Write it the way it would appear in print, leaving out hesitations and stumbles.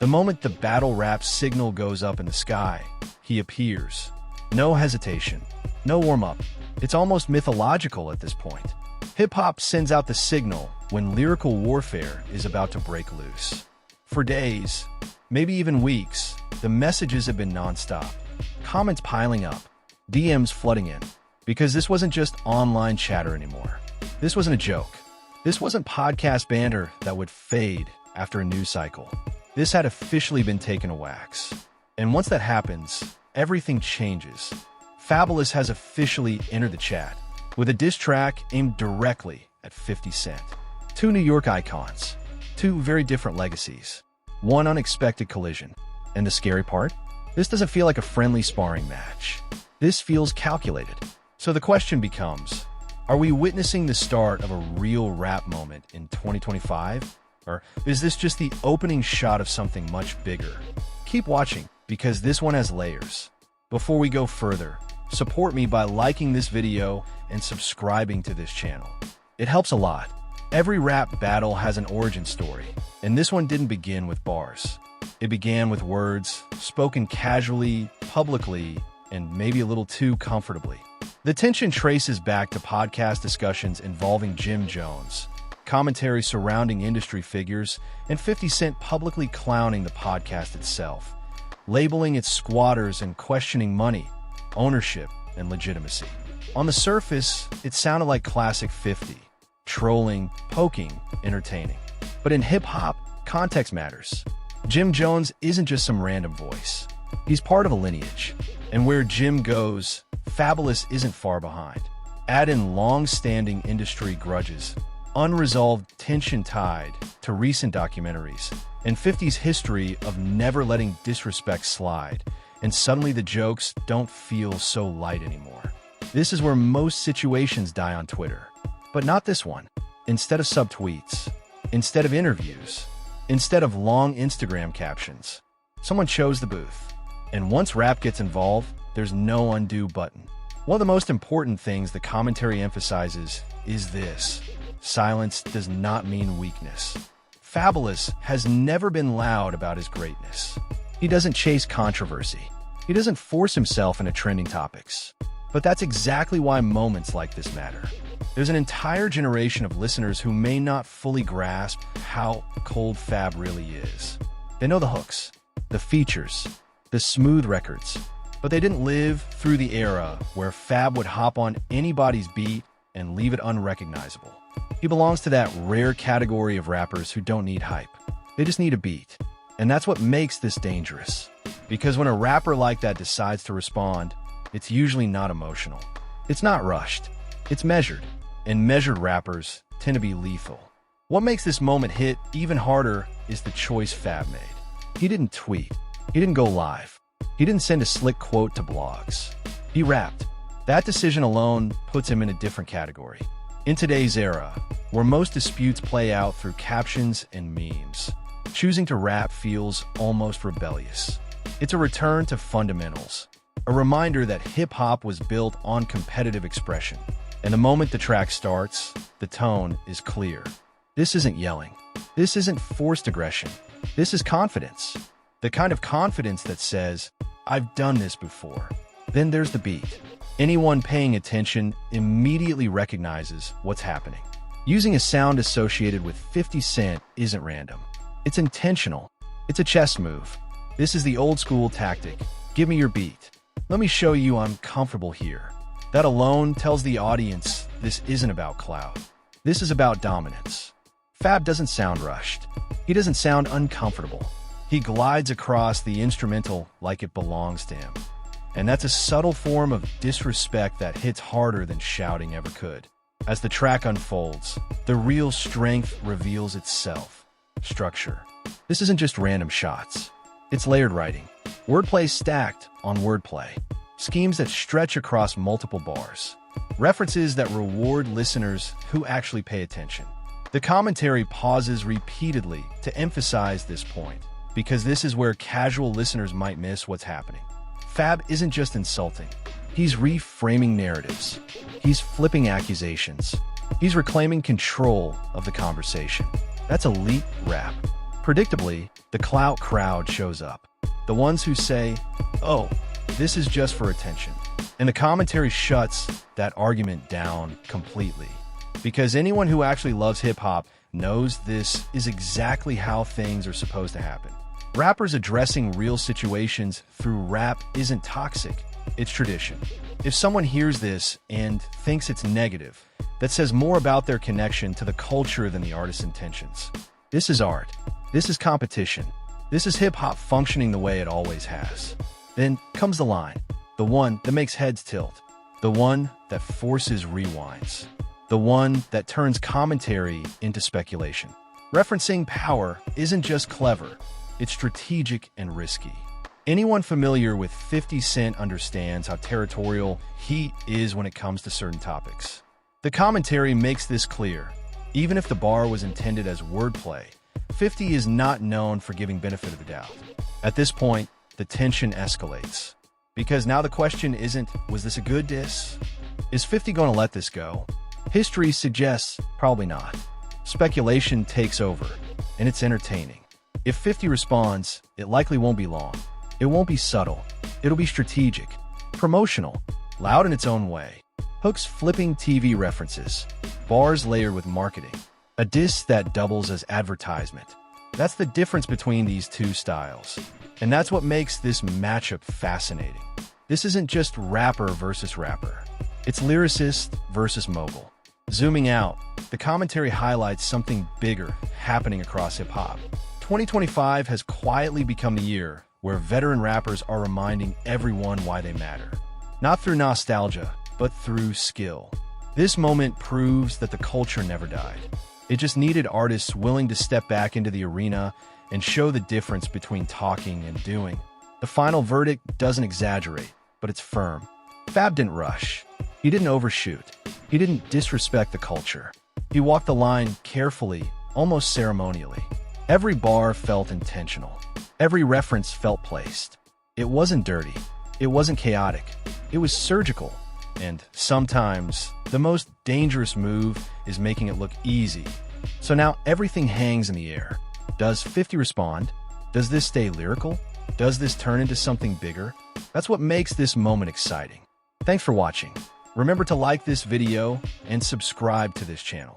The moment the battle rap signal goes up in the sky, he appears. No hesitation, no warm-up. It's almost mythological at this point. Hip-hop sends out the signal when lyrical warfare is about to break loose. For days, maybe even weeks, the messages have been nonstop. Comments piling up, DMs flooding in. Because this wasn't just online chatter anymore. This wasn't a joke. This wasn't podcast banter that would fade after a news cycle. This had officially been taken a wax. And once that happens, everything changes. Fabolous has officially entered the chat, with a diss track aimed directly at 50 Cent. Two New York icons, two very different legacies, one unexpected collision. And the scary part? This doesn't feel like a friendly sparring match. This feels calculated. So the question becomes, are we witnessing the start of a real rap moment in 2025? Or is this just the opening shot of something much bigger? Keep watching, because this one has layers. Before we go further, support me by liking this video and subscribing to this channel. It helps a lot. Every rap battle has an origin story, and this one didn't begin with bars. It began with words, spoken casually, publicly, and maybe a little too comfortably. The tension traces back to podcast discussions involving Jim Jones, commentary surrounding industry figures, and 50 Cent publicly clowning the podcast itself, labeling its squatters and questioning money, ownership, and legitimacy. On the surface, it sounded like classic 50, trolling, poking, entertaining. But in hip-hop, context matters. Jim Jones isn't just some random voice. He's part of a lineage, and where Jim goes, Fabolous isn't far behind. Add in long-standing industry grudges, unresolved tension tied to recent documentaries, and 50's history of never letting disrespect slide, and suddenly the jokes don't feel so light anymore. This is where most situations die on Twitter, but not this one. Instead of subtweets, instead of interviews, instead of long Instagram captions, someone chose the booth. And once rap gets involved, there's no undo button. One of the most important things the commentary emphasizes is this: silence does not mean weakness. Fabolous has never been loud about his greatness. He doesn't chase controversy. He doesn't force himself into trending topics. But that's exactly why moments like this matter. There's an entire generation of listeners who may not fully grasp how cold Fab really is. They know the hooks, the features, the smooth records, but they didn't live through the era where Fab would hop on anybody's beat and leave it unrecognizable. He belongs to that rare category of rappers who don't need hype. They just need a beat. And that's what makes this dangerous. Because when a rapper like that decides to respond, it's usually not emotional. It's not rushed. It's measured. And measured rappers tend to be lethal. What makes this moment hit even harder is the choice Fab made. He didn't tweet. He didn't go live. He didn't send a slick quote to blogs. He rapped. That decision alone puts him in a different category. In today's era, where most disputes play out through captions and memes, choosing to rap feels almost rebellious. It's a return to fundamentals, a reminder that hip-hop was built on competitive expression. And the moment the track starts, the tone is clear. This isn't yelling. This isn't forced aggression. This is confidence. The kind of confidence that says, I've done this before. Then there's the beat. Anyone paying attention immediately recognizes what's happening. Using a sound associated with 50 Cent isn't random. It's intentional. It's a chess move. This is the old school tactic. Give me your beat. Let me show you I'm comfortable here. That alone tells the audience this isn't about clout. This is about dominance. Fab doesn't sound rushed. He doesn't sound uncomfortable. He glides across the instrumental like it belongs to him. And that's a subtle form of disrespect that hits harder than shouting ever could. As the track unfolds, the real strength reveals itself. Structure. This isn't just random shots. It's layered writing. Wordplay stacked on wordplay. Schemes that stretch across multiple bars. References that reward listeners who actually pay attention. The commentary pauses repeatedly to emphasize this point, because this is where casual listeners might miss what's happening. Fab isn't just insulting. He's reframing narratives. He's flipping accusations. He's reclaiming control of the conversation. That's elite rap. Predictably, the clout crowd shows up. The ones who say, "Oh, this is just for attention." And the commentary shuts that argument down completely. Because anyone who actually loves hip-hop knows this is exactly how things are supposed to happen. Rappers addressing real situations through rap isn't toxic, it's tradition. If someone hears this and thinks it's negative, that says more about their connection to the culture than the artist's intentions. This is art. This is competition. This is hip-hop functioning the way it always has. Then comes the line, the one that makes heads tilt, the one that forces rewinds, the one that turns commentary into speculation. Referencing power isn't just clever, it's strategic and risky. Anyone familiar with 50 Cent understands how territorial he is when it comes to certain topics. The commentary makes this clear. Even if the bar was intended as wordplay, 50 is not known for giving benefit of the doubt. At this point, the tension escalates. Because now the question isn't, was this a good diss? Is 50 going to let this go? History suggests probably not. Speculation takes over, and it's entertaining. If 50 responds, it likely won't be long. It won't be subtle. It'll be strategic, promotional, loud in its own way. Hooks flipping TV references, bars layered with marketing, a diss that doubles as advertisement. That's the difference between these two styles. And that's what makes this matchup fascinating. This isn't just rapper versus rapper. It's lyricist versus mogul. Zooming out, the commentary highlights something bigger happening across hip-hop. 2025 has quietly become the year where veteran rappers are reminding everyone why they matter. Not through nostalgia, but through skill. This moment proves that the culture never died. It just needed artists willing to step back into the arena and show the difference between talking and doing. The final verdict doesn't exaggerate, but it's firm. Fab didn't rush. He didn't overshoot. He didn't disrespect the culture. He walked the line carefully, almost ceremonially. Every bar felt intentional. Every reference felt placed. It wasn't dirty. It wasn't chaotic. It was surgical. And sometimes, the most dangerous move is making it look easy. So now everything hangs in the air. Does 50 respond? Does this stay lyrical? Does this turn into something bigger? That's what makes this moment exciting. Thanks for watching. Remember to like this video and subscribe to this channel.